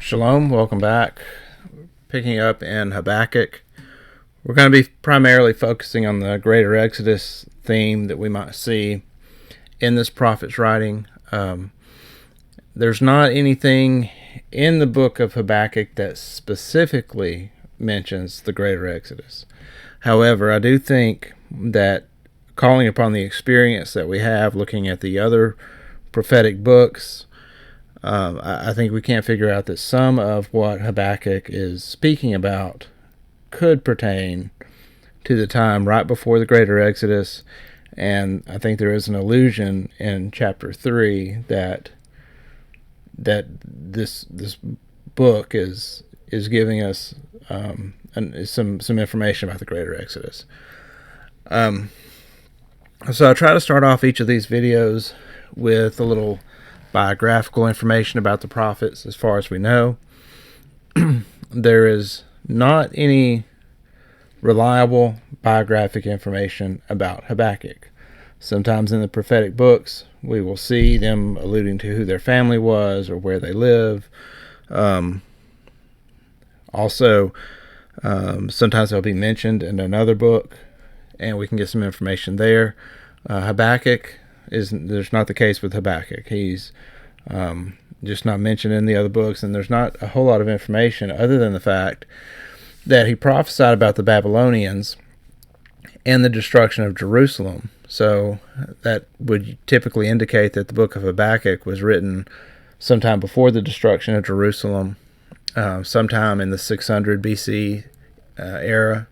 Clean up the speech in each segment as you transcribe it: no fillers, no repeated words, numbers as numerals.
Shalom, welcome back. Picking up in Habakkuk. We're going to be primarily focusing on the greater Exodus theme that we might see in this prophet's writing. There's not anything in the book of Habakkuk that specifically mentions the greater Exodus. However, I do think that calling upon the experience that we have looking at the other prophetic books, I think we can't figure out that some of what Habakkuk is speaking about could pertain to the time right before the greater Exodus, and I think there is an allusion in chapter 3 that this book is giving us some information about the greater Exodus. So I try to start off each of these videos with a little biographical information about the prophets as far as we know. There is not any reliable biographic information about Habakkuk. Sometimes in the prophetic books we will see them alluding to who their family was or where they live. Also, sometimes they'll be mentioned in another book and we can get some information there. Habakkuk there's not the case with Habakkuk. He's just not mentioned in the other books, and there's not a whole lot of information other than the fact that he prophesied about the Babylonians and the destruction of Jerusalem. So that would typically indicate that the book of Habakkuk was written sometime before the destruction of Jerusalem, sometime in the 600 BC era,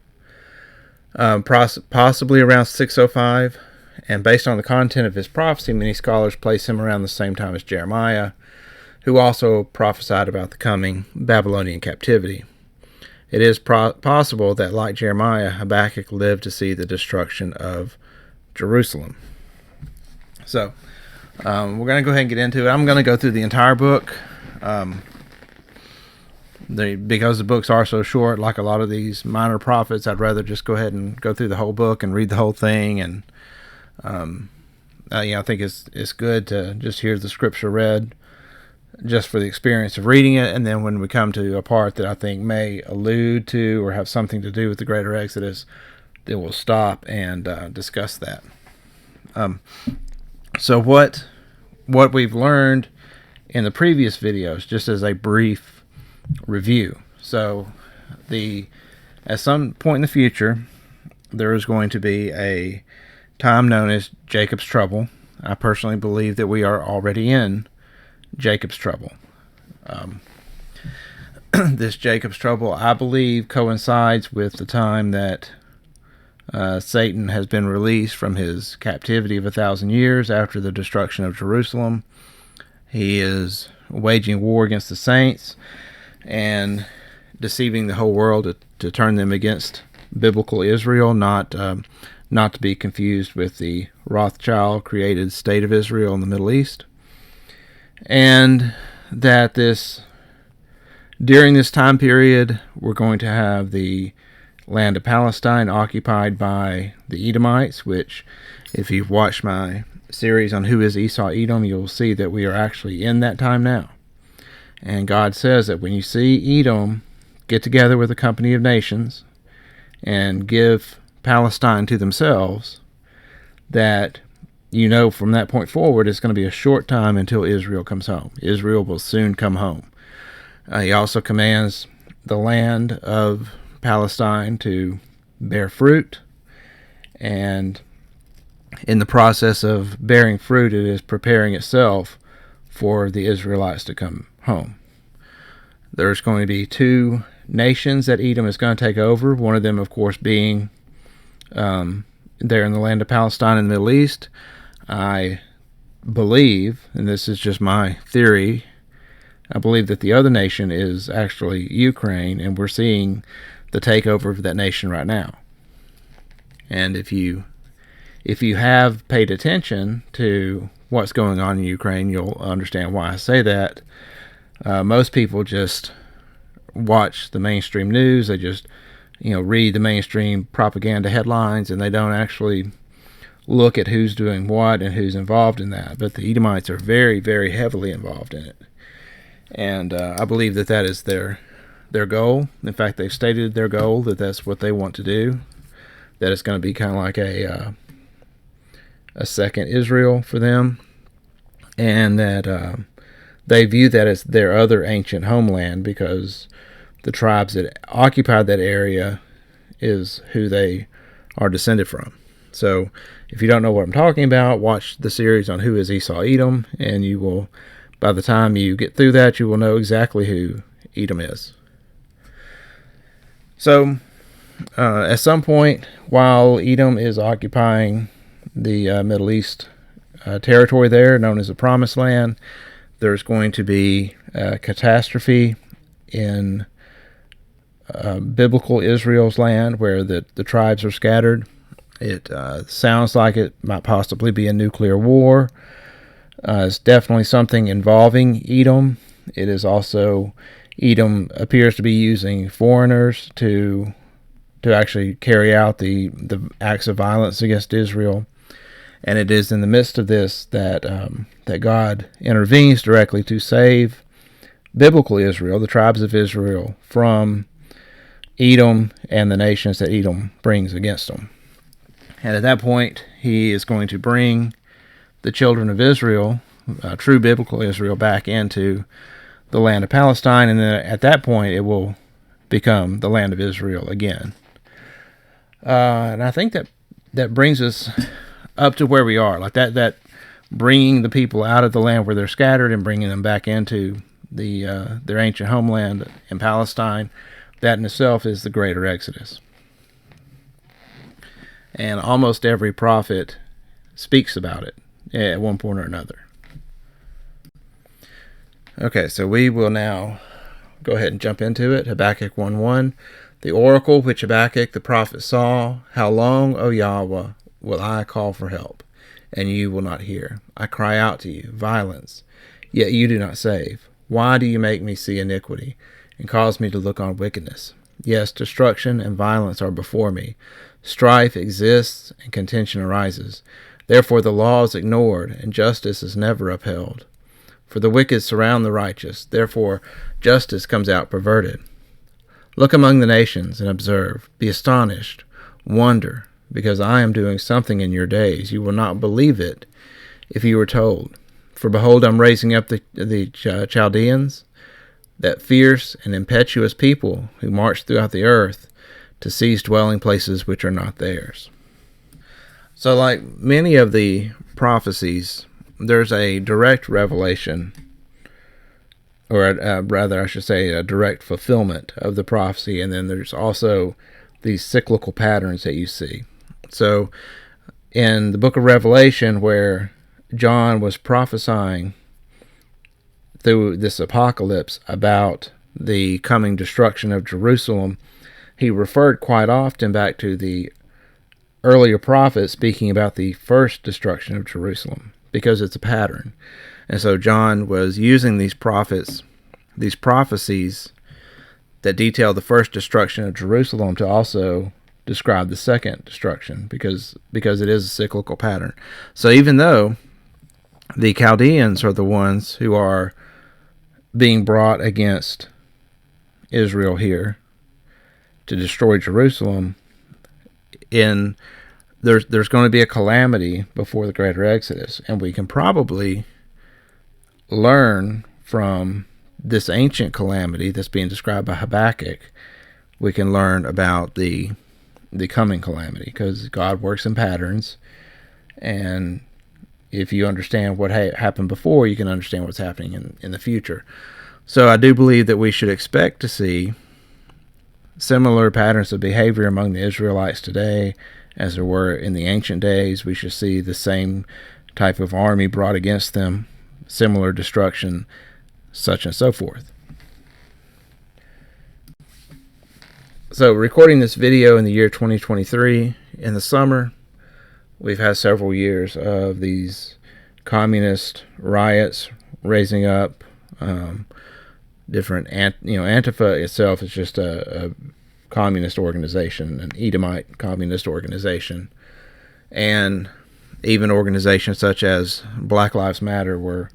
possibly around 605. And based on the content of his prophecy, many scholars place him around the same time as Jeremiah, who also prophesied about the coming Babylonian captivity. It is possible that, like Jeremiah, Habakkuk lived to see the destruction of Jerusalem. So, we're going to go ahead and get into it. I'm going to go through the entire book. Because the books are so short, like a lot of these minor prophets, I'd rather just go ahead and go through the whole book and read the whole thing. And I think it's good to just hear the scripture read just for the experience of reading it, and then when we come to a part that I think may allude to or have something to do with the greater Exodus, then we'll stop and discuss that. So what we've learned in the previous videos, just as a brief review. So at some point in the future, there is going to be a time known as Jacob's trouble. I personally believe that we are already in Jacob's trouble. This Jacob's trouble, I believe, coincides with the time that Satan has been released from his captivity of 1,000 years after the destruction of Jerusalem. He is waging war against the saints and deceiving the whole world to turn them against biblical Israel, not to be confused with the Rothschild-created state of Israel in the Middle East. And that during this time period, we're going to have the land of Palestine occupied by the Edomites, which, if you've watched my series on who is Esau Edom, you'll see that we are actually in that time now. And God says that when you see Edom get together with a company of nations and give Palestine to themselves, that from that point forward it's going to be a short time until Israel comes home. Israel will soon come home. He also commands the land of Palestine to bear fruit, and in the process of bearing fruit, it is preparing itself for the Israelites to come home. There's going to be two nations that Edom is going to take over, one of them, of course, being there in the land of Palestine in the Middle East. I believe, and this is just my theory, I believe that the other nation is actually Ukraine, and we're seeing the takeover of that nation right now. And if you have paid attention to what's going on in Ukraine, you'll understand why I say that. Most people just watch the mainstream news. They just read the mainstream propaganda headlines, and they don't actually look at who's doing what and who's involved in that. But the Edomites are very, very heavily involved in it. And I believe that that is their goal. In fact, they've stated their goal, that that's what they want to do, that it's going to be kind of like a second Israel for them, and that they view that as their other ancient homeland, because the tribes that occupied that area is who they are descended from. So if you don't know what I'm talking about, watch the series on Who is Esau Edom, and you will, by the time you get through that, you will know exactly who Edom is. So at some point, while Edom is occupying the Middle East territory there, known as the Promised Land, there's going to be a catastrophe in biblical Israel's land, where the tribes are scattered. It sounds like it might possibly be a nuclear war. It's definitely something involving Edom. It is also, Edom appears to be using foreigners to actually carry out the acts of violence against Israel. And it is in the midst of this that God intervenes directly to save biblical Israel, the tribes of Israel, from Edom and the nations that Edom brings against them. And at that point, he is going to bring the children of Israel, true biblical Israel, back into the land of Palestine, and then at that point it will become the land of Israel again. And I think that brings us up to where we are, like that bringing the people out of the land where they're scattered and bringing them back into their ancient homeland in Palestine. That in itself is the greater Exodus. And almost every prophet speaks about it at one point or another. Okay, so we will now go ahead and jump into it. Habakkuk 1:1. The oracle which Habakkuk the prophet saw, how long, O Yahweh, will I call for help, and you will not hear? I cry out to you, violence, yet you do not save. Why do you make me see iniquity, and cause me to look on wickedness? Yes, destruction and violence are before me. Strife exists, and contention arises. Therefore the law is ignored, and justice is never upheld. For the wicked surround the righteous, therefore justice comes out perverted. Look among the nations and observe. Be astonished. Wonder, because I am doing something in your days. You will not believe it if you were told. For behold, I'm raising up the Chaldeans, that fierce and impetuous people who march throughout the earth to seize dwelling places which are not theirs. So like many of the prophecies, there's a direct revelation, or rather I should say a direct fulfillment of the prophecy, and then there's also these cyclical patterns that you see. So in the book of Revelation, where John was prophesying through this apocalypse about the coming destruction of Jerusalem, he referred quite often back to the earlier prophets speaking about the first destruction of Jerusalem, because it's a pattern. And so John was using these prophecies that detail the first destruction of Jerusalem to also describe the second destruction, because it is a cyclical pattern. So even though the Chaldeans are the ones who are being brought against Israel here to destroy Jerusalem, there's going to be a calamity before the greater Exodus, and we can probably learn from this ancient calamity that's being described by Habakkuk. We can learn about the coming calamity, because God works in patterns, and if you understand what happened before, you can understand what's happening in the future. So I do believe that we should expect to see similar patterns of behavior among the Israelites today as there were in the ancient days. We should see the same type of army brought against them, similar destruction, such and so forth. So recording this video in the year 2023 in the summer, we've had several years of these communist riots raising up. Different, Antifa itself is just a communist organization, an Edomite communist organization, and even organizations such as Black Lives Matter were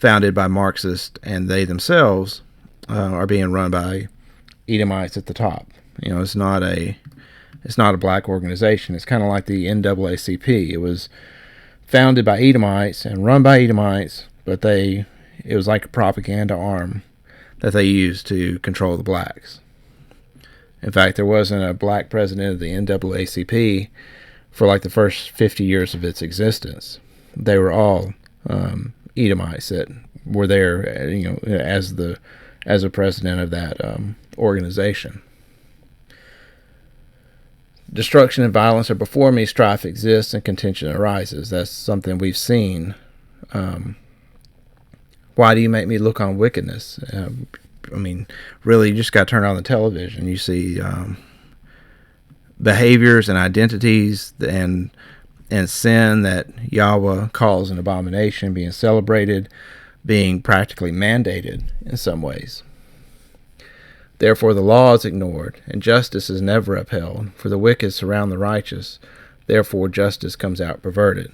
founded by Marxists, and they themselves are being run by Edomites at the top. It's not a black organization. It's kind of like the NAACP. It was founded by Edomites and run by Edomites, but it was like a propaganda arm that they used to control the blacks. In fact, there wasn't a black president of the NAACP for like the first 50 years of its existence. They were all Edomites that were there, as a president of that organization. Destruction and violence are before me, strife exists, and contention arises. That's something we've seen. Why do you make me look on wickedness? Really, you just got to turn on the television. You see behaviors and identities and sin that Yahweh calls an abomination being celebrated, being practically mandated in some ways. Therefore the law is ignored, and justice is never upheld, for the wicked surround the righteous. Therefore justice comes out perverted.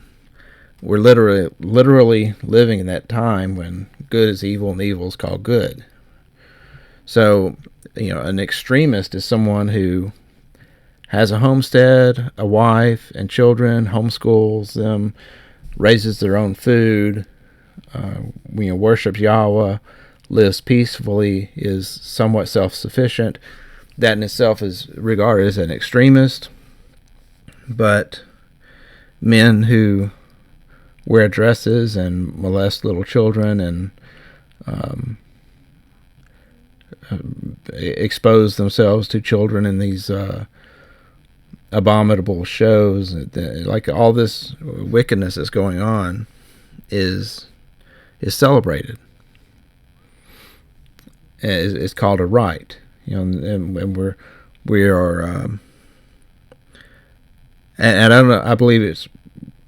We're literally living in that time when good is evil and evil is called good. So, an extremist is someone who has a homestead, a wife, and children, homeschools them, raises their own food, worships Yahweh, lives peacefully, is somewhat self-sufficient. That in itself is regarded as an extremist. But men who wear dresses and molest little children and expose themselves to children in these abominable shows, like all this wickedness that's going on, is celebrated. It's called a right, and we are, and I don't know. I believe it's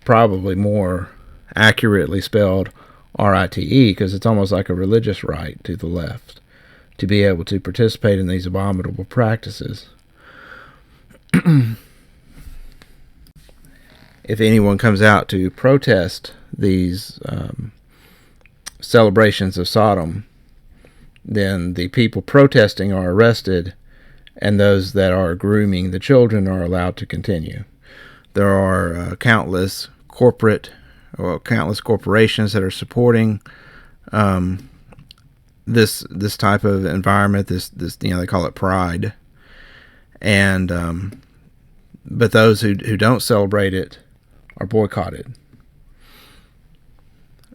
probably more accurately spelled RITE, because it's almost like a religious right to the left to be able to participate in these abominable practices. If anyone comes out to protest these celebrations of Sodom, then the people protesting are arrested, and those that are grooming the children are allowed to continue. There are countless corporations that are supporting this type of environment. This they call it pride, and but those who don't celebrate it are boycotted.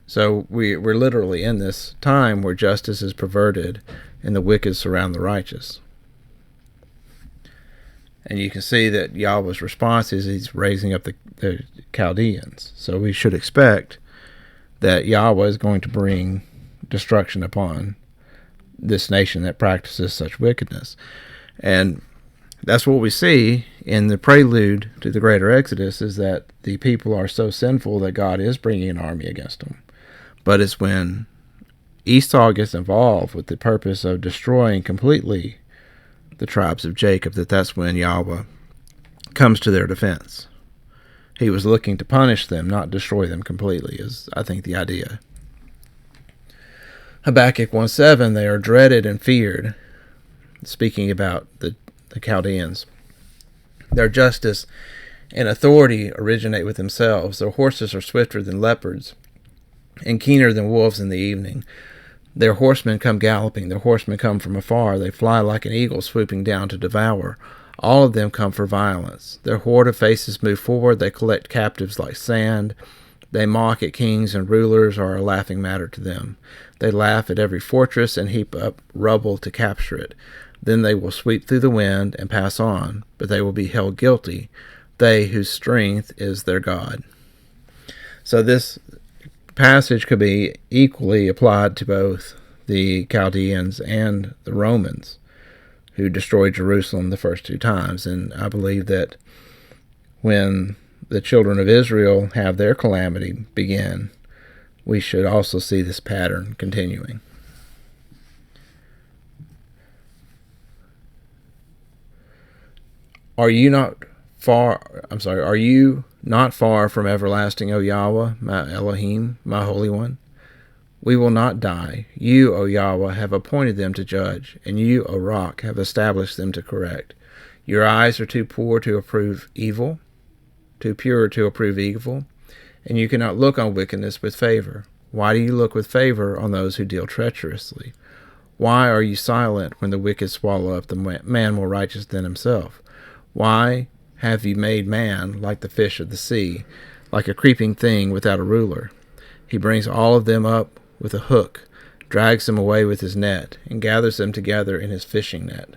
So we're literally in this time where justice is perverted and the wicked surround the righteous. And you can see that Yahweh's response is he's raising up the Chaldeans. So we should expect that Yahweh is going to bring destruction upon this nation that practices such wickedness. And that's what we see in the prelude to the greater Exodus, is that the people are so sinful that God is bringing an army against them. But it's when Esau gets involved with the purpose of destroying completely the tribes of Jacob that's when Yahweh comes to their defense. He was looking to punish them, not destroy them completely, is I think the idea. Habakkuk 1:7, they are dreaded and feared, speaking about the Chaldeans. Their justice and authority originate with themselves. Their horses are swifter than leopards and keener than wolves in the evening. Their horsemen come galloping. Their horsemen come from afar. They fly like an eagle swooping down to devour. All of them come for violence. Their horde of faces move forward. They collect captives like sand. They mock at kings and rulers, are a laughing matter to them. They laugh at every fortress and heap up rubble to capture it. Then they will sweep through the wind and pass on, but they will be held guilty, they whose strength is their God. So this passage could be equally applied to both the Chaldeans and the Romans, who destroyed Jerusalem the first two times. And I believe that when the children of Israel have their calamity begin, we should also see this pattern continuing. Are you not far from everlasting, O Yahweh, my Elohim, my Holy One? We will not die. You, O Yahweh, have appointed them to judge, and you, O Rock, have established them to correct. Your eyes are too poor to approve evil, too pure to approve evil, and you cannot look on wickedness with favor. Why do you look with favor on those who deal treacherously? Why are you silent when the wicked swallow up the man more righteous than himself? Why have you made man like the fish of the sea, like a creeping thing without a ruler? He brings all of them up with a hook, drags them away with his net, and gathers them together in his fishing net.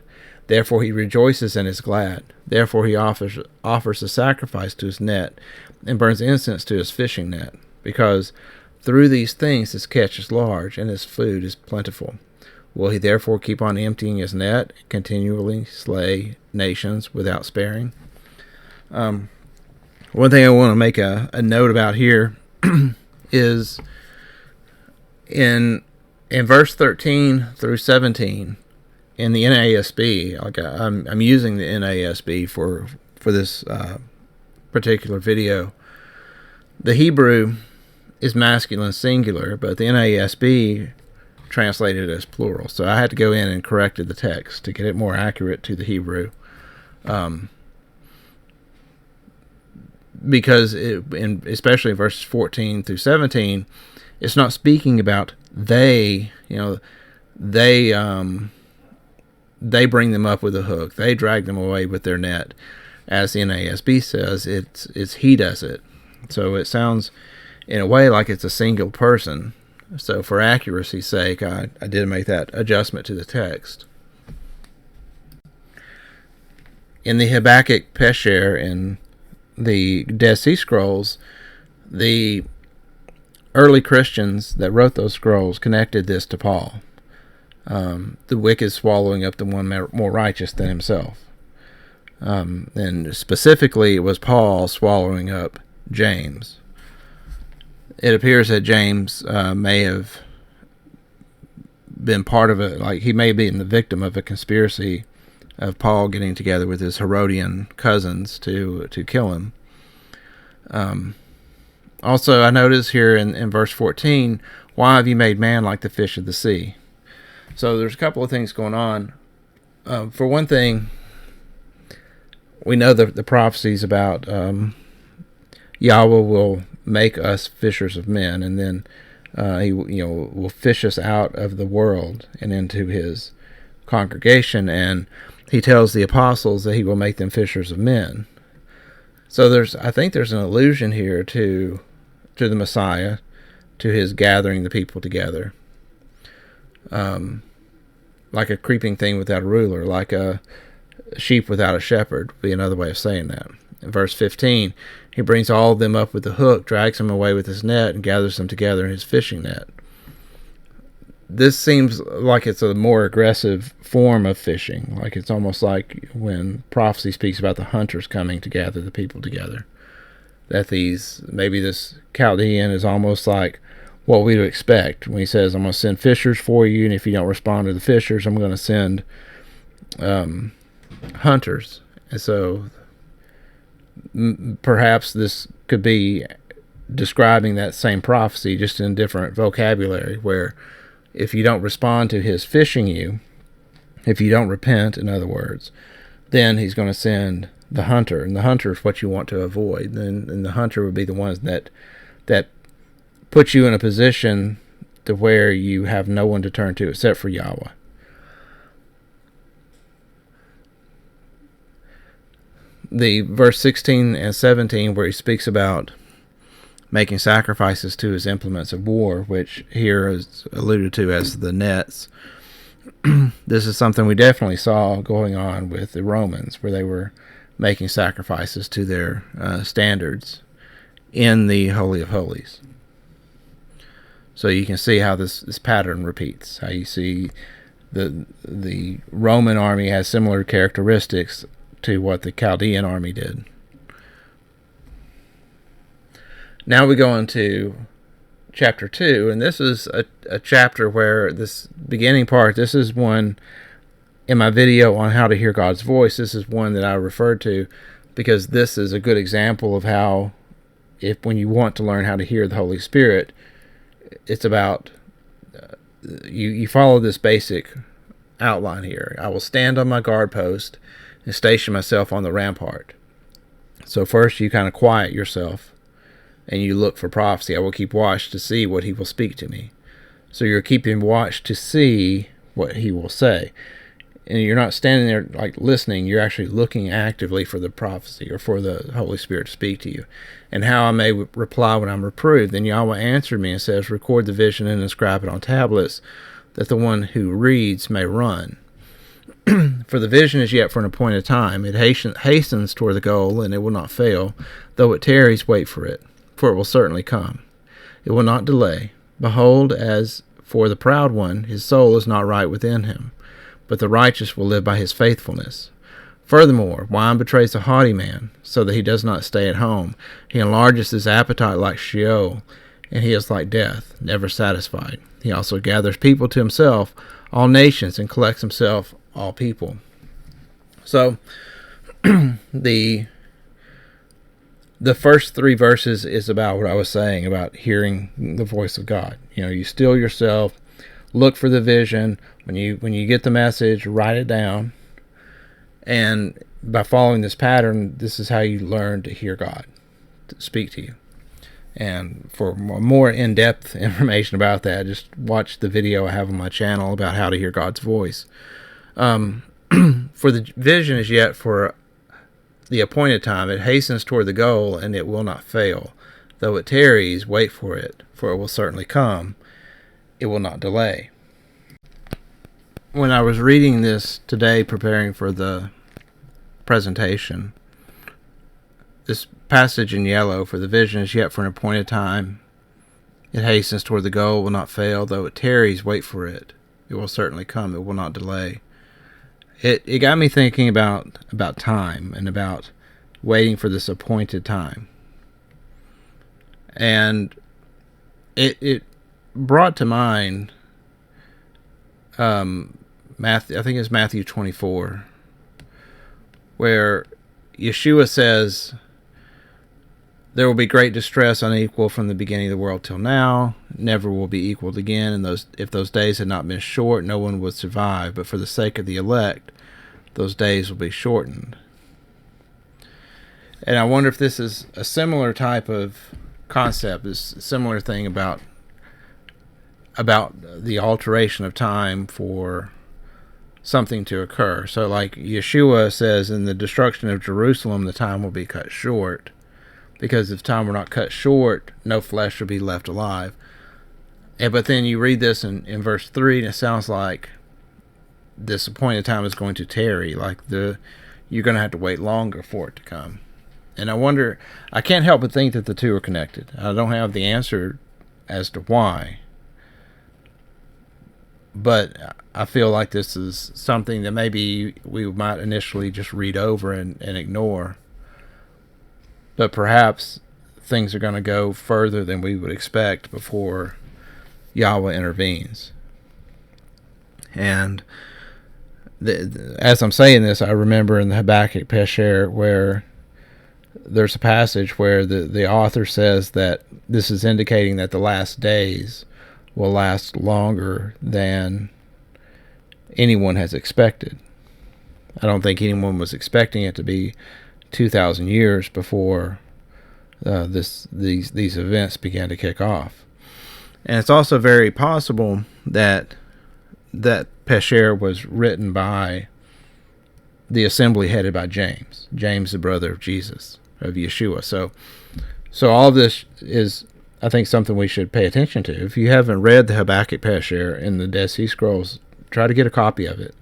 Therefore he rejoices and is glad. Therefore he offers a sacrifice to his net, and burns incense to his fishing net, because through these things his catch is large, and his food is plentiful. Will he therefore keep on emptying his net, and continually slay nations without sparing? One thing I want to make a note about here is in verse 13 through 17 in the NASB. Like I'm using the NASB for this particular video. The Hebrew is masculine singular, but the NASB translated as plural. So I had to go in and corrected the text to get it more accurate to the Hebrew. Because especially in verses 14 through 17, it's not speaking about they, they bring them up with a hook. They drag them away with their net. As the NASB says, it's he does it. So it sounds in a way like it's a single person. So for accuracy's sake, I did make that adjustment to the text. In the Habakkuk Pesher in the Dead Sea Scrolls, the early Christians that wrote those scrolls connected this to Paul. The wicked swallowing up the one more righteous than himself. And specifically, it was Paul swallowing up James. It appears that James may have been part of it, like he may be the victim of a conspiracy of Paul getting together with his Herodian cousins to kill him. Also, I notice here in verse 14, why have you made man like the fish of the sea? So there's a couple of things going on. For one thing, we know the prophecies about Yahweh will make us fishers of men, and then he will fish us out of the world and into his congregation, and he tells the apostles that he will make them fishers of men. So I think there's an allusion here to the Messiah, to his gathering the people together, like a creeping thing without a ruler, like a sheep without a shepherd would be another way of saying that. In verse 15, he brings all of them up with the hook, drags them away with his net, and gathers them together in his fishing net. This seems like it's a more aggressive form of fishing. Like it's almost like when prophecy speaks about the hunters coming to gather the people together. That maybe this Chaldean is almost like what we would expect when he says, I'm going to send fishers for you, and if you don't respond to the fishers, I'm going to send hunters. And so perhaps this could be describing that same prophecy just in different vocabulary, where if you don't respond to his fishing you, if you don't repent, in other words, then he's going to send the hunter, and the hunter is what you want to avoid. And the hunter would be the ones that put you in a position to where you have no one to turn to except for Yahweh. The verse 16 and 17, where he speaks about making sacrifices to his implements of war, which here is alluded to as the nets. This is something we definitely saw going on with the Romans, where they were making sacrifices to their standards in the Holy of Holies. So you can see how this pattern repeats, how you see the Roman army has similar characteristics to what the Chaldean army did. Now we go into chapter 2, and this is a chapter where this beginning part, this is one in my video on how to hear God's voice. This is one that I referred to because this is a good example of how, when you want to learn how to hear the Holy Spirit, it's about you follow this basic outline here. I will stand on my guard post and station myself on the rampart. So first you kind of quiet yourself and you look for prophecy. I will keep watch to see what he will speak to me. So you're keeping watch to see what he will say. And you're not standing there like listening. You're actually looking actively for the prophecy or for the Holy Spirit to speak to you. And how I may reply when I'm reproved. Then Yahweh answered me and says, record the vision and inscribe it on tablets, that the one who reads may run. For the vision is yet for an appointed time. It hastens toward the goal, and it will not fail. Though it tarries, wait for it, for it will certainly come. It will not delay. Behold, as for the proud one, his soul is not right within him, but the righteous will live by his faithfulness. Furthermore, wine betrays a haughty man, so that he does not stay at home. He enlarges his appetite like Sheol, and he is like death, never satisfied. He also gathers people to himself, all nations, and collects himself all people. So, the first 3 verses is about what I was saying about hearing the voice of God. You still yourself, look for the vision. When you get the message, write it down. And by following this pattern, this is how you learn to hear God to speak to you. And for more in-depth information about that, just watch the video I have on my channel about how to hear God's voice. For the vision is yet for the appointed time. It hastens toward the goal, and it will not fail. Though it tarries, wait for it, for it will certainly come. It will not delay. When I was reading this today, preparing for the presentation, this passage in yellow, for the vision is yet for an appointed time. It hastens toward the goal, will not fail. Though it tarries, wait for it. It will certainly come. It will not delay. It got me thinking about time and about waiting for this appointed time. And it brought to mind Matthew, I think it's Matthew 24, where Yeshua says, there will be great distress unequal from the beginning of the world till now, never will be equaled again, and if those days had not been short, no one would survive, but for the sake of the elect, those days will be shortened. And I wonder if this is a similar type of concept, this similar thing about the alteration of time for something to occur. So like Yeshua says, in the destruction of Jerusalem, the time will be cut short, because if time were not cut short, no flesh would be left alive. But then you read this in verse 3, and it sounds like this appointed time is going to tarry, like you're going to have to wait longer for it to come. And I wonder, I can't help but think that the two are connected. I don't have the answer as to why, but I feel like this is something that maybe we might initially just read over and ignore. But perhaps things are going to go further than we would expect before Yahweh intervenes. And as I'm saying this, I remember in the Habakkuk Pesher where there's a passage where the author says that this is indicating that the last days will last longer than anyone has expected. I don't think anyone was expecting it to be 2,000 years before these events began to kick off. And it's also very possible that Pesher was written by the assembly headed by James, the brother of Jesus, of Yeshua. So all this is, I think, something we should pay attention to. If you haven't read the Habakkuk Pesher in the Dead Sea Scrolls, try to get a copy of it.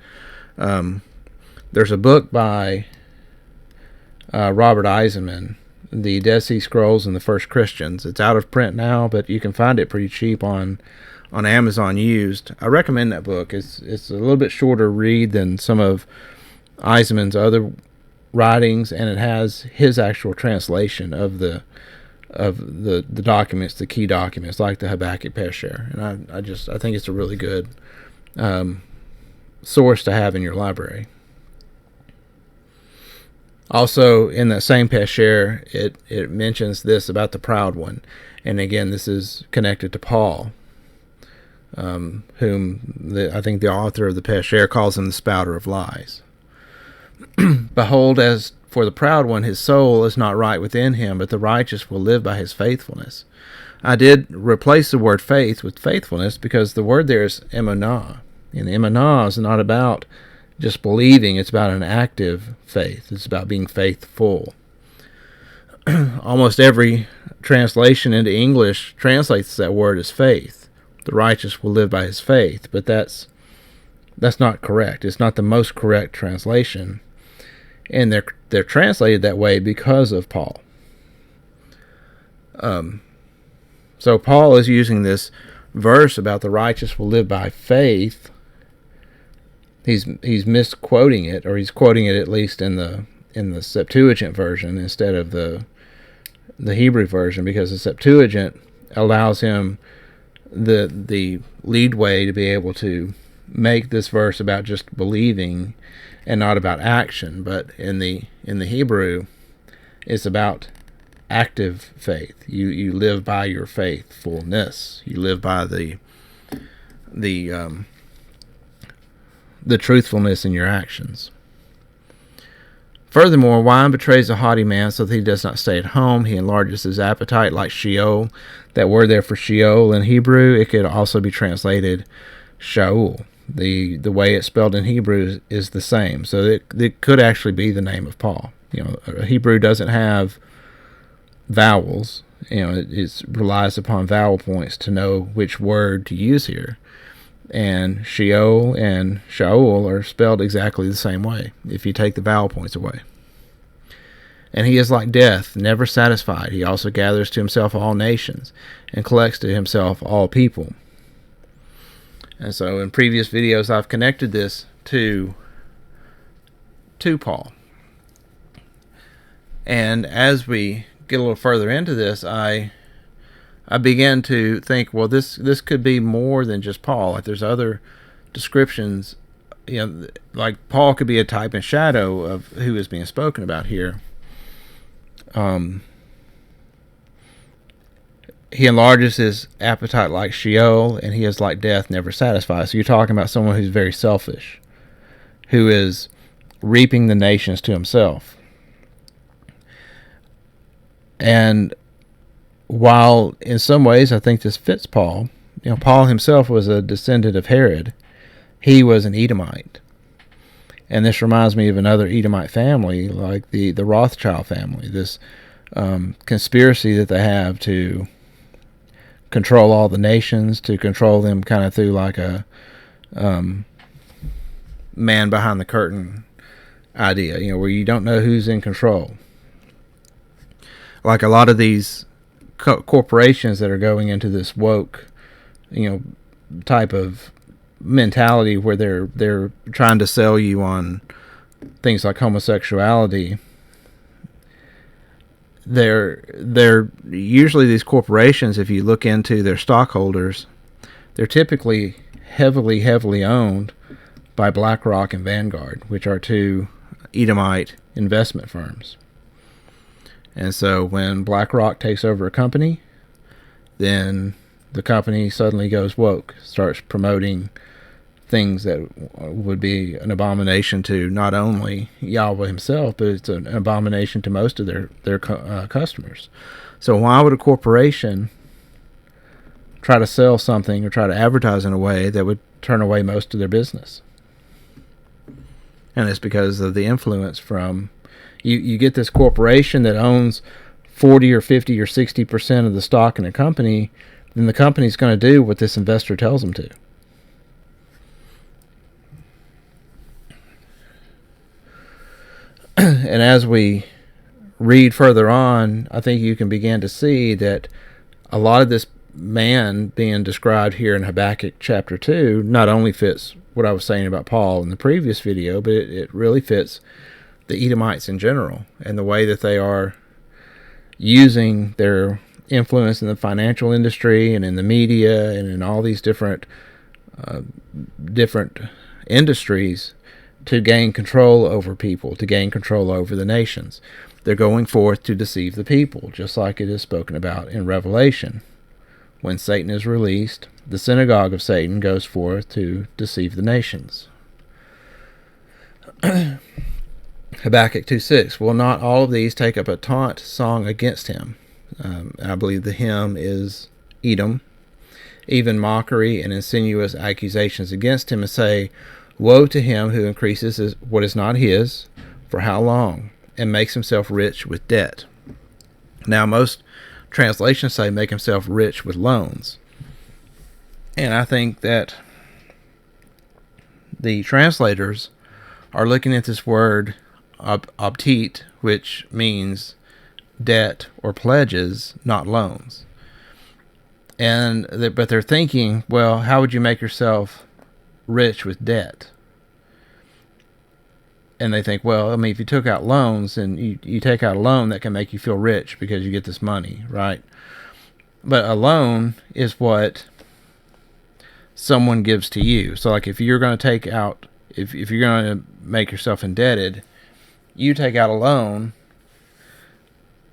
There's a book by Robert Eisenman, The Dead Sea Scrolls and the First Christians. It's out of print now, but you can find it pretty cheap on Amazon used. I recommend that book. It's a little bit shorter read than some of Eisenman's other writings, and it has his actual translation of the documents, the key documents, like the Habakkuk Pesher. And I think it's a really good source to have in your library. Also, in that same Pesher, it mentions this about the proud one. And again, this is connected to Paul. whom I think the author of the Pesher calls him the spouter of lies. Behold, as for the proud one, his soul is not right within him, but the righteous will live by his faithfulness. I did replace the word faith with faithfulness because the word there is emunah. And emunah is not about just believing, it's about an active faith. It's about being faithful. Almost every translation into English translates that word as faith. The righteous will live by his faith, but that's not correct. It's not the most correct translation. And they're translated that way because of Paul. So Paul is using this verse about the righteous will live by faith. He's misquoting it, or he's quoting it at least in the Septuagint version instead of the Hebrew version, because the Septuagint allows him the leadway to be able to make this verse about just believing and not about action. But in the Hebrew, it's about active faith. You live by your faithfulness. You live by the truthfulness in your actions. Furthermore, wine betrays a haughty man so that he does not stay at home. He enlarges his appetite like Sheol. That word there for Sheol in Hebrew, it could also be translated Shaul. The way it's spelled in Hebrew is the same. So it could actually be the name of Paul. Hebrew doesn't have vowels. It relies upon vowel points to know which word to use here. And Sheol and Shaul are spelled exactly the same way if you take the vowel points away. And he is like death, never satisfied. He also gathers to himself all nations and collects to himself all people. And so in previous videos I've connected this to Paul. And as we get a little further into this, I began to think, well, this could be more than just Paul. Like there's other descriptions, like Paul could be a type and shadow of who is being spoken about here. He enlarges his appetite like Sheol, and he is like death, never satisfied. So you're talking about someone who's very selfish, who is reaping the nations to himself. And while in some ways I think this fits Paul, Paul himself was a descendant of Herod. He was an Edomite. And this reminds me of another Edomite family, like the Rothschild family, this conspiracy that they have to control all the nations, to control them kind of through like a man behind the curtain idea, where you don't know who's in control. Like a lot of these corporations that are going into this woke, type of mentality where they're trying to sell you on things like homosexuality. They're usually, these corporations, if you look into their stockholders, they're typically heavily owned by BlackRock and Vanguard, which are two Edomite investment firms. And so when BlackRock takes over a company, then the company suddenly goes woke, starts promoting things that would be an abomination to not only Yahweh himself, but it's an abomination to most of their customers. So why would a corporation try to sell something or try to advertise in a way that would turn away most of their business? And it's because of the influence from... You get this corporation that owns 40 or 50 or 60% of the stock in a company, then the company's going to do what this investor tells them to. And as we read further on, I think you can begin to see that a lot of this man being described here in Habakkuk chapter 2 not only fits what I was saying about Paul in the previous video, but it really fits the Edomites in general, and the way that they are using their influence in the financial industry and in the media and in all these different industries to gain control over people, to gain control over the nations. They're going forth to deceive the people, just like it is spoken about in Revelation, when Satan is released, the synagogue of Satan goes forth to deceive the nations. Habakkuk 2:6, will not all of these take up a taunt song against him? I believe the hymn is Edom. Even mockery and insinuous accusations against him, and say, woe to him who increases what is not his, for how long, and makes himself rich with debt. Now, most translations say make himself rich with loans. And I think that the translators are looking at this word optit, which means debt or pledges, not loans. But they're thinking, well, how would you make yourself rich with debt? And they think, well, I mean, if you took out loans, and you take out a loan, that can make you feel rich because you get this money, right? But a loan is what someone gives to you. So like if you're going to take out, if you're going to make yourself indebted, you take out a loan,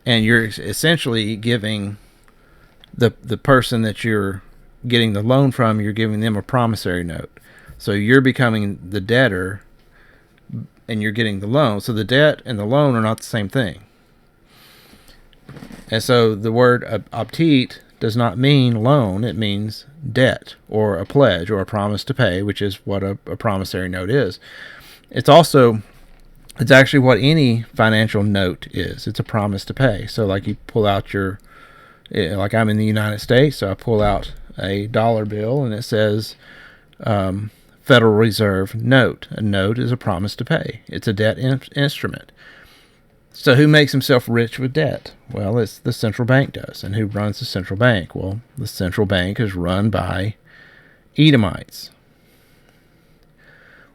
and you're essentially giving the person that you're getting the loan from, you're giving them a promissory note. So you're becoming the debtor, and you're getting the loan. So the debt and the loan are not the same thing. And so the word optit does not mean loan. It means debt, or a pledge, or a promise to pay, which is what a promissory note is. It's actually what any financial note is. It's a promise to pay. So like you pull out like I'm in the United States, so I pull out a dollar bill, and it says Federal Reserve note. A note is a promise to pay. It's a debt instrument. So who makes himself rich with debt? Well, it's the central bank does. And who runs the central bank? Well, the central bank is run by Edomites.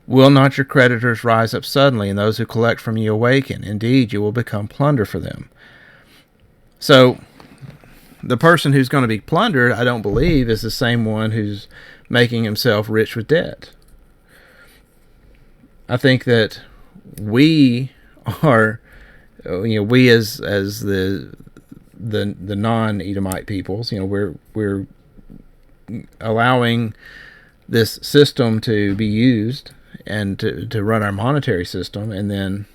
Will not your creditors rise up suddenly, and those who collect from you awaken? Indeed, you will become plunder for them. So the person who's going to be plundered, I don't believe, is the same one who's making himself rich with debt. I think that we are, we as the non-Edomite peoples, we're allowing this system to be used and to run our monetary system, and then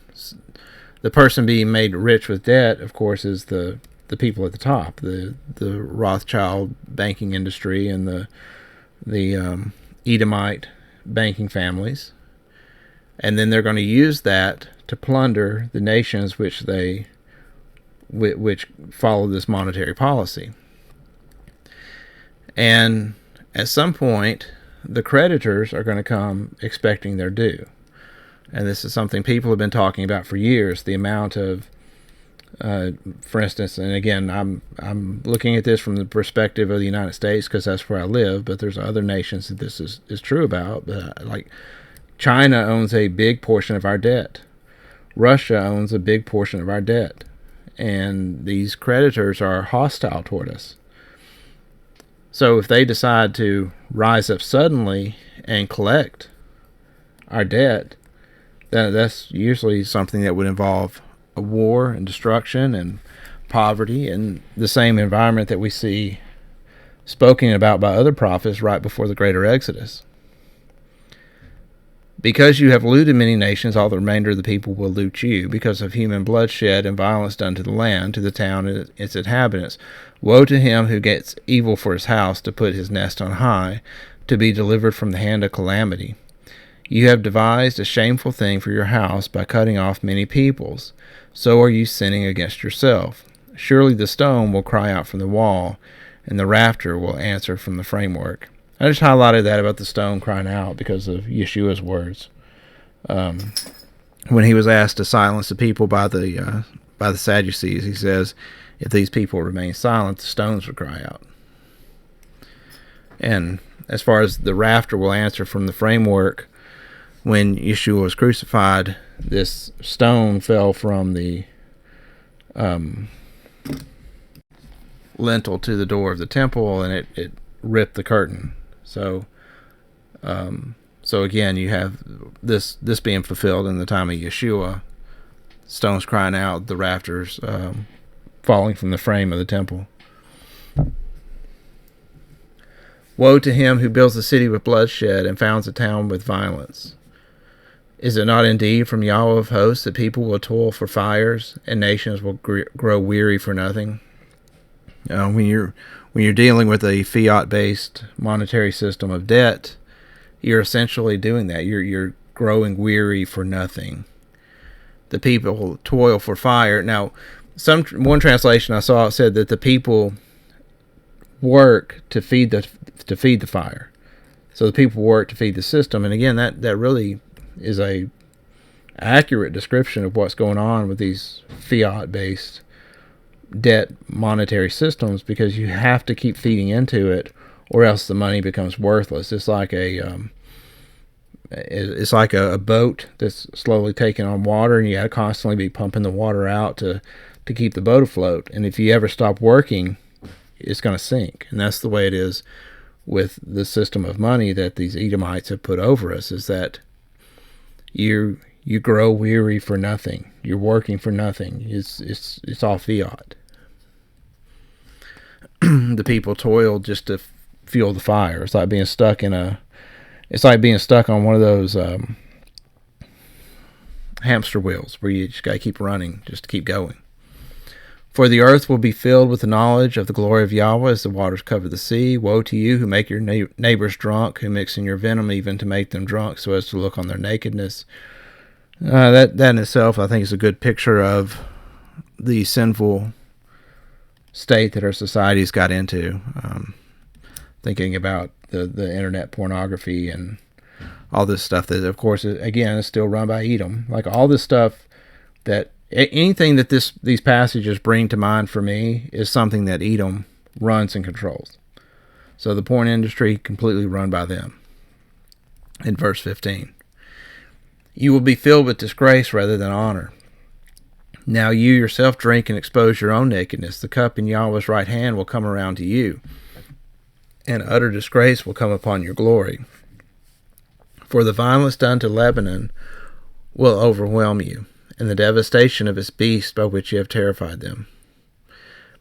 the person being made rich with debt, of course, is the people at the top, the Rothschild banking industry and the Edomite banking families. And then they're going to use that to plunder the nations which follow this monetary policy. And at some point, the creditors are going to come expecting their due. And this is something people have been talking about for years, the amount of, for instance, and again, I'm looking at this from the perspective of the United States because that's where I live, but there's other nations that this is true about. Like China owns a big portion of our debt. Russia owns a big portion of our debt. And these creditors are hostile toward us. So if they decide to rise up suddenly and collect our debt, then that's usually something that would involve a war and destruction and poverty and the same environment that we see spoken about by other prophets right before the greater Exodus. Because you have looted many nations, all the remainder of the people will loot you, because of human bloodshed and violence done to the land, to the town and its inhabitants. Woe to him who gets evil for his house, to put his nest on high, to be delivered from the hand of calamity. You have devised a shameful thing for your house by cutting off many peoples. So are you sinning against yourself. Surely the stone will cry out from the wall, and the rafter will answer from the framework. I just highlighted that about the stone crying out because of Yeshua's words. When he was asked to silence the people by the Sadducees, he says, if these people remain silent, the stones will cry out. And as far as the rafter will answer from the framework, when Yeshua was crucified, this stone fell from the lintel to the door of the temple, and it ripped the curtain. So again, you have this being fulfilled in the time of Yeshua, stones crying out, the rafters falling from the frame of the temple. Woe to him who builds a city with bloodshed and founds a town with violence. Is it not indeed from Yahweh of hosts that people will toil for fires and nations will grow weary for nothing? When you're dealing with a fiat-based monetary system of debt, you're essentially doing that. You're growing weary for nothing. The people toil for fire. Now, one translation I saw said that the people work to feed the fire. So the people work to feed the system. And again, that really is a accurate description of what's going on with these fiat-based debt monetary systems, because you have to keep feeding into it, or else the money becomes worthless. It's like a boat that's slowly taking on water, and you got to constantly be pumping the water out to keep the boat afloat. And if you ever stop working, it's going to sink. And that's the way it is with the system of money that these Edomites have put over us, is that you grow weary for nothing. You're working for nothing. It's all fiat. The people toil just to fuel the fire. It's like being stuck on one of those hamster wheels where you just got to keep running just to keep going. For the earth will be filled with the knowledge of the glory of Yahweh as the waters cover the sea. Woe to you who make your neighbors drunk, who mix in your venom even to make them drunk so as to look on their nakedness. That in itself, I think, is a good picture of the sinful state that our society's got into. Thinking about the internet pornography and all this stuff that, of course, again, is still run by Edom. Like all this stuff, that anything that these passages bring to mind for me is something that Edom runs and controls. So the porn industry, completely run by them. In verse 15, you will be filled with disgrace rather than honor. Now you yourself drink and expose your own nakedness. The cup in Yahweh's right hand will come around to you, and utter disgrace will come upon your glory. For the violence done to Lebanon will overwhelm you, and the devastation of its beasts by which you have terrified them.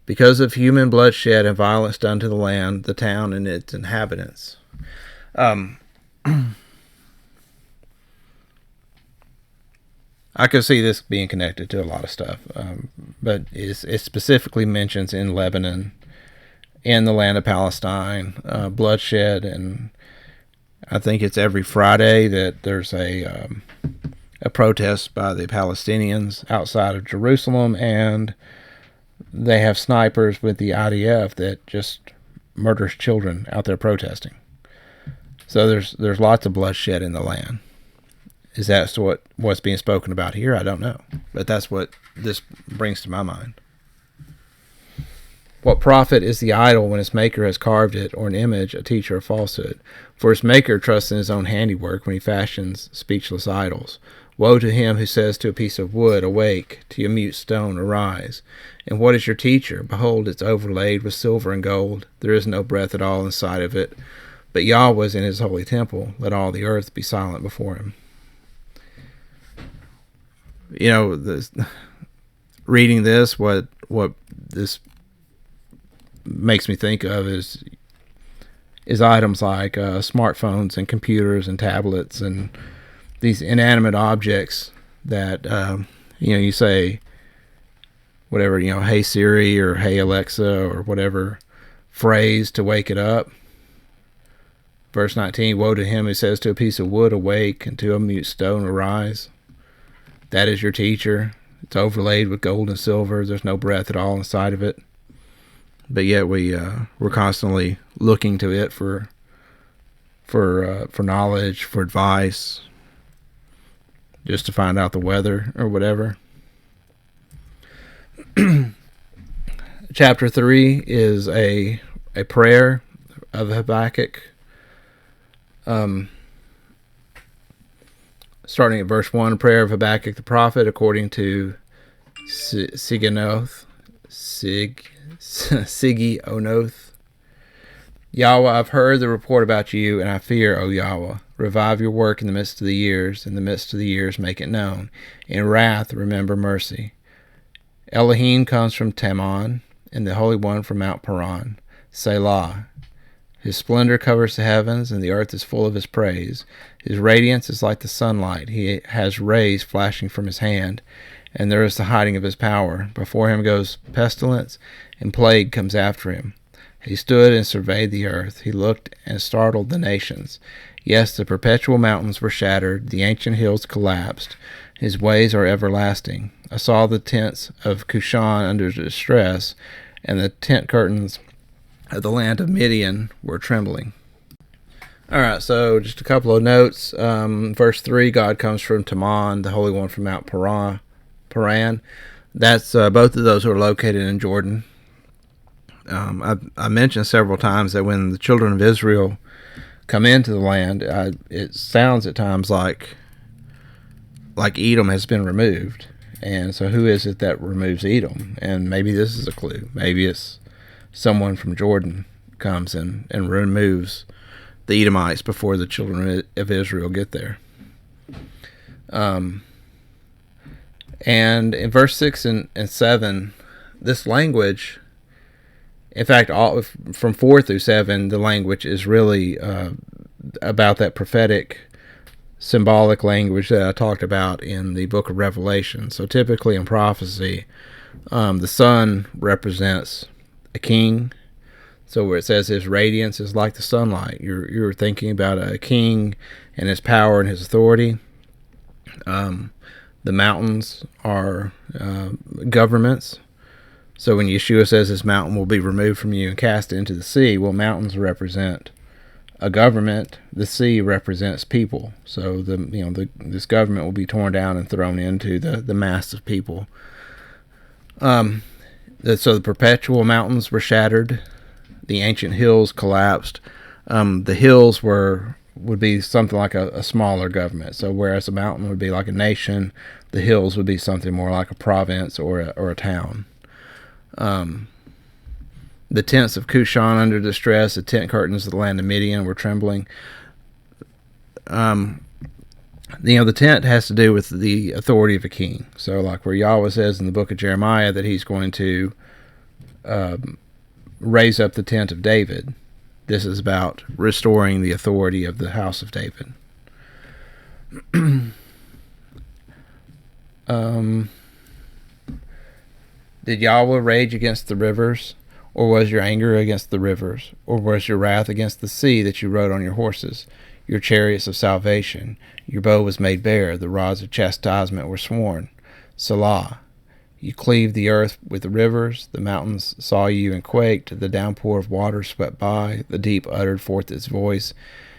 Because of human bloodshed and violence done to the land, the town, and its inhabitants. I could see this being connected to a lot of stuff, but it specifically mentions in Lebanon, in the land of Palestine, bloodshed, and I think it's every Friday that there's a protest by the Palestinians outside of Jerusalem, and they have snipers with the IDF that just murders children out there protesting. So there's lots of bloodshed in the land. Is that what's being spoken about here? I don't know. But that's what this brings to my mind. What profit is the idol when its maker has carved it, or an image, a teacher of falsehood? For its maker trusts in his own handiwork when he fashions speechless idols. Woe to him who says to a piece of wood, awake, to a mute stone, arise. And what is your teacher? Behold, it's overlaid with silver and gold. There is no breath at all inside of it. But Yahweh is in his holy temple. Let all the earth be silent before him. You know, reading this, what this makes me think of is items like smartphones and computers and tablets and these inanimate objects that you say whatever, hey Siri or hey Alexa or whatever phrase to wake it up. Verse 19, woe to him who says to a piece of wood, awake, and to a mute stone, arise. That is your teacher. It's overlaid with gold and silver. There's no breath at all inside of it. But yet we're constantly looking to it for knowledge, for advice, just to find out the weather or whatever. Chapter 3 is a prayer of Habakkuk. Starting at verse 1, prayer of Habakkuk the prophet according to Sigionoth. Yahweh, I've heard the report about you, and I fear, O Yahweh. Revive your work in the midst of the years. In the midst of the years, make it known. In wrath, remember mercy. Elohim comes from Teman, and the Holy One from Mount Paran. Selah. His splendor covers the heavens, and the earth is full of his praise. His radiance is like the sunlight. He has rays flashing from his hand, and there is the hiding of his power. Before him goes pestilence, and plague comes after him. He stood and surveyed the earth. He looked and startled the nations. Yes, the perpetual mountains were shattered. The ancient hills collapsed. His ways are everlasting. I saw the tents of Cushan under distress, and the tent curtains of the land of Midian were trembling. All right, so just a couple of notes. Verse 3, God comes from Teman, the Holy One from Mount Paran. That's both of those are located in Jordan. I mentioned several times that when the children of Israel come into the land, it sounds at times like Edom has been removed. And so who is it that removes Edom? And maybe this is a clue. Maybe it's someone from Jordan comes and removes the Edomites before the children of Israel get there. And in verse 6 and 7, this language, in fact, from 4 through 7, the language is really about that prophetic, symbolic language that I talked about in the book of Revelation. So typically in prophecy, the sun represents a king. So where it says his radiance is like the sunlight, you're thinking about a king and his power and his authority. The mountains are governments. So when Yeshua says this mountain will be removed from you and cast into the sea, well, mountains represent a government. The sea represents people. So this government will be torn down and thrown into the mass of people. So the perpetual mountains were shattered. The ancient hills collapsed. The hills would be something like a smaller government. So whereas a mountain would be like a nation, the hills would be something more like a province or a town. The tents of Cushan under distress, the tent curtains of the land of Midian were trembling. The tent has to do with the authority of a king. So like where Yahweh says in the book of Jeremiah that he's going to raise up the tent of David. This is about restoring the authority of the house of David. Did Yahweh rage against the rivers? Or was your anger against the rivers? Or was your wrath against the sea that you rode on your horses, your chariots of salvation? Your bow was made bare, the rods of chastisement were sworn. Selah. You cleaved the earth with the rivers, the mountains saw you and quaked, the downpour of water swept by, the deep uttered forth its voice,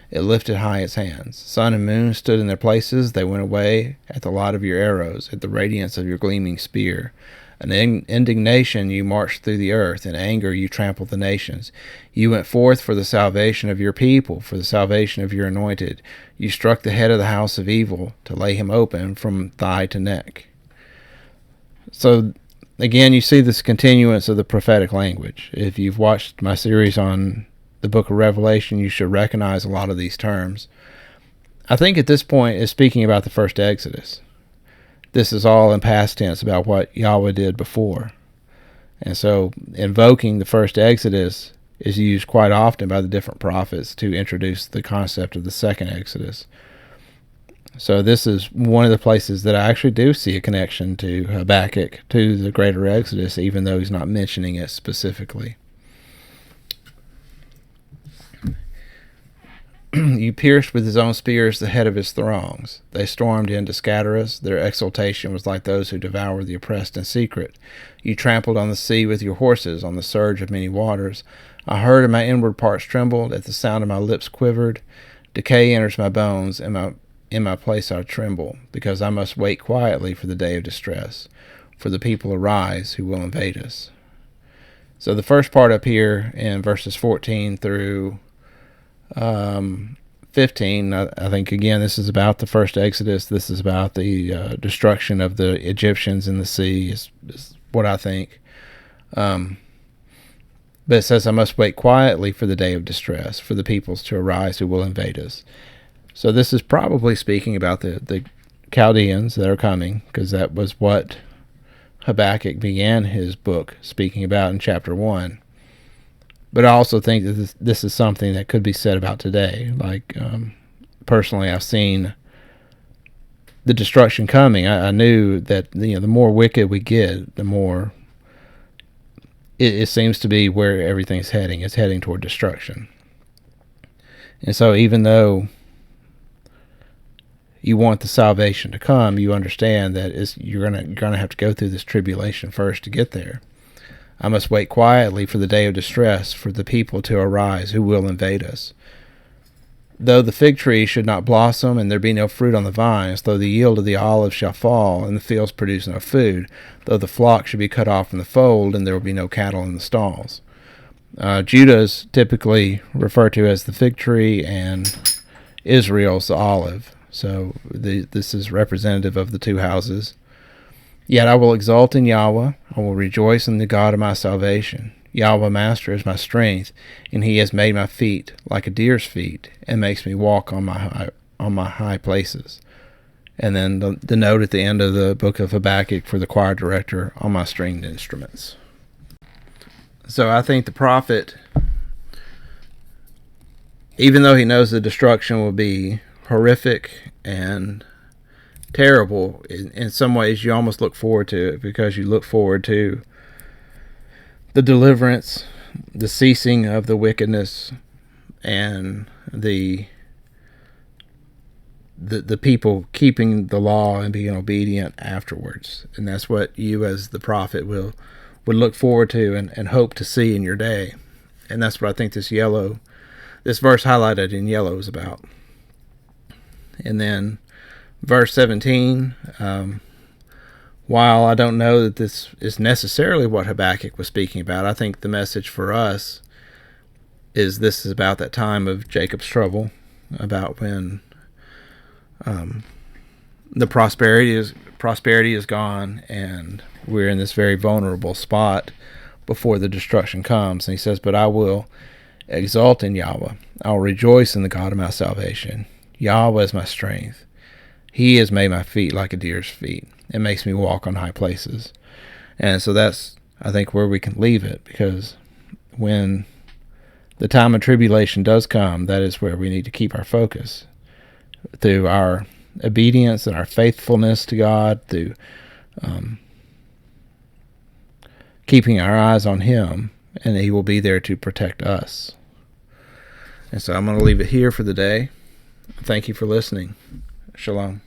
it lifted high its hands. Sun and moon stood in their places, they went away at the light of your arrows, at the radiance of your gleaming spear. In indignation you marched through the earth, in anger you trampled the nations. You went forth for the salvation of your people, for the salvation of your anointed. You struck the head of the house of evil, to lay him open from thigh to neck. So, again, you see this continuance of the prophetic language. If you've watched my series on the book of Revelation, you should recognize a lot of these terms. I think at this point it's speaking about the first Exodus. This is all in past tense about what Yahweh did before. And so invoking the first Exodus is used quite often by the different prophets to introduce the concept of the second Exodus. So this is one of the places that I actually do see a connection to Habakkuk, to the greater Exodus, even though he's not mentioning it specifically. You pierced with his own spears the head of his throngs. They stormed in to scatter us. Their exultation was like those who devour the oppressed in secret. You trampled on the sea with your horses, on the surge of many waters. I heard, and my inward parts trembled. At the sound of my lips quivered. Decay enters my bones, and in my place I tremble, because I must wait quietly for the day of distress. For the people arise who will invade us. So the first part up here in verses 14 through 15, I think, again, this is about the first Exodus. This is about the destruction of the Egyptians in the sea, is what I think. But it says, I must wait quietly for the day of distress, for the peoples to arise who will invade us. So this is probably speaking about the Chaldeans that are coming, because that was what Habakkuk began his book speaking about in chapter 1. But I also think that this is something that could be said about today. Like, personally, I've seen the destruction coming. I knew that the more wicked we get, the more it seems to be where everything's heading. It's heading toward destruction. And so even though you want the salvation to come, you understand that you're gonna have to go through this tribulation first to get there. I must wait quietly for the day of distress, for the people to arise who will invade us. Though the fig tree should not blossom, and there be no fruit on the vines, though the yield of the olive shall fall, and the fields produce no food, though the flock should be cut off from the fold, and there will be no cattle in the stalls. Judah is typically referred to as the fig tree, and Israel's the olive. So this is representative of the two houses. Yet I will exult in Yahweh, I will rejoice in the God of my salvation. Yahweh Master is my strength, and he has made my feet like a deer's feet, and makes me walk on my high places. And then the note at the end of the book of Habakkuk for the choir director, on my stringed instruments. So I think the prophet, even though he knows the destruction will be horrific and terrible, in some ways you almost look forward to it, because you look forward to the deliverance, the ceasing of the wickedness, and the people keeping the law and being obedient afterwards. And that's what you as the prophet would look forward to and hope to see in your day. And that's what I think this verse highlighted in yellow is about. And then verse 17, while I don't know that this is necessarily what Habakkuk was speaking about, I think the message for us is this is about that time of Jacob's trouble, about when the prosperity is gone, and we're in this very vulnerable spot before the destruction comes. And he says, but I will exult in Yahweh. I will rejoice in the God of my salvation. Yahweh is my strength. He has made my feet like a deer's feet, and makes me walk on high places. And so that's, I think, where we can leave it, because when the time of tribulation does come, that is where we need to keep our focus, through our obedience and our faithfulness to God, through keeping our eyes on him, and he will be there to protect us. And so I'm going to leave it here for the day. Thank you for listening. Shalom.